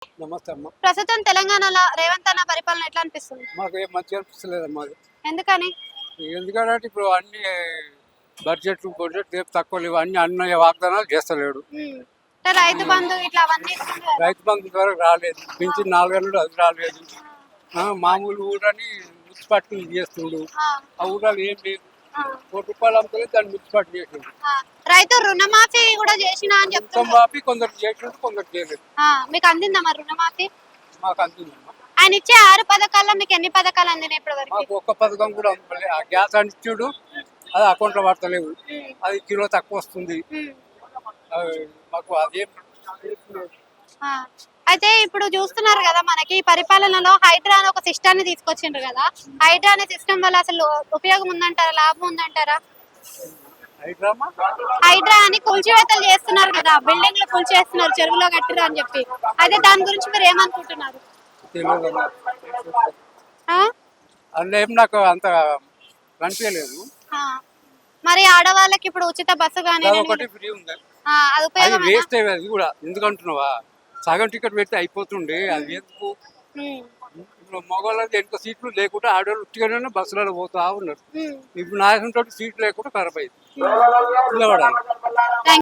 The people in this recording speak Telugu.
నమస్తే అమ్మ. ప్రస్తుతం తెలంగాణలో రేవంత్ అన్న పరిపాలన ఎట్లా అనిపిస్తుంది? మాకు ఏం మంచిగా అనిపిస్తలేదమ్మా అది. ఎందుకని? ఎందుకంటే ఇప్పుడు అన్ని బడ్జెట్ ఏం తక్కువ లేవు, అన్ని వాగ్దానాలు చేస్తలేడు. అంటే రైతు బంధు ఇట్లా అవన్నీ ఇస్తుంది కదా. రైతు బంధు ద్వారా రాలేదు, పింఛన్ 4 అది రాలేదు. మామూలు ఊరని మున్సిపాలిటీ చేస్తుండు, ఆ, ఆ ఊరాలు ఏం లేదు. ఆ, ₹1 అమ్ముతలేదు, దాన్ని మున్సిపాలిటీ చేసిండు. ఆ. రైతు రుణమాఫీ కూడా చేసిన అని మొత్తం చెప్తున్నారు. మాపి కొందరు చేసిండు, కొందరు చేయలేదు. మీకు అందిందా మరి రుణమాఫీ? మాకు అందిందమ్మా. ఆయన ఇచ్చే 6 పథకాల్లో మీకు ఎన్ని పథకాలు అందినాయి ఇప్పటి వరకు? మాకు ఒక్క పథకం కూడా అందుకోలే. ఆ గ్యాస్ అనిచ్చుడు అది అకౌంట్లో పడతలేవు, అది కిలో తక్కువ వస్తుంది. మాకు అదేం అయితే ఇప్పుడు చూస్తున్నారు కదా, మనకి ఈ పరిపాలనలో హైడ్రా అనే ఒక సిస్టాన్ని తీసుకొచ్చిండ్రు కదా. హైడ్రా అనే సిస్టమ్ వల్ల అసలు ఉపయోగం ఉందంటారా, లాభం ఉందంటారా? హైడ్రా అని కూల్చివేతలు చేస్తున్నారు కదా, బిల్డింగ్లు కూల్చేస్తున్నారు, చెరువులో కట్టిరు అని చెప్పి. అదే దాని గురించి మీరు ఏమనుకుంటున్నారు? తెలియదు. ఆ? అందులో ఏం నాకు అంత కనిపించలేదు. మరి ఆడవాళ్ళకి ఇప్పుడు ఉచిత బస్సు కానీ ఒకటి ఫ్రీ ఉంది, అది అది ఉపయోగం వేస్ట్ అయ్యేది. అది కూడా ఎందుకంటున్నావా, సగం టికెట్ పెడితే అయిపోతుండే, అది ఎందుకు? ఇప్పుడు మగవాళ్ళకి ఎంత సీట్లు లేకుండా ఆడవాళ్ళు ఉట్టిగానే బస్సులలో పోతా ఉన్నారు. ఇప్పుడు నాయకుని తోటి సీట్లు లేకుండా ఖరాబ్ అయింది.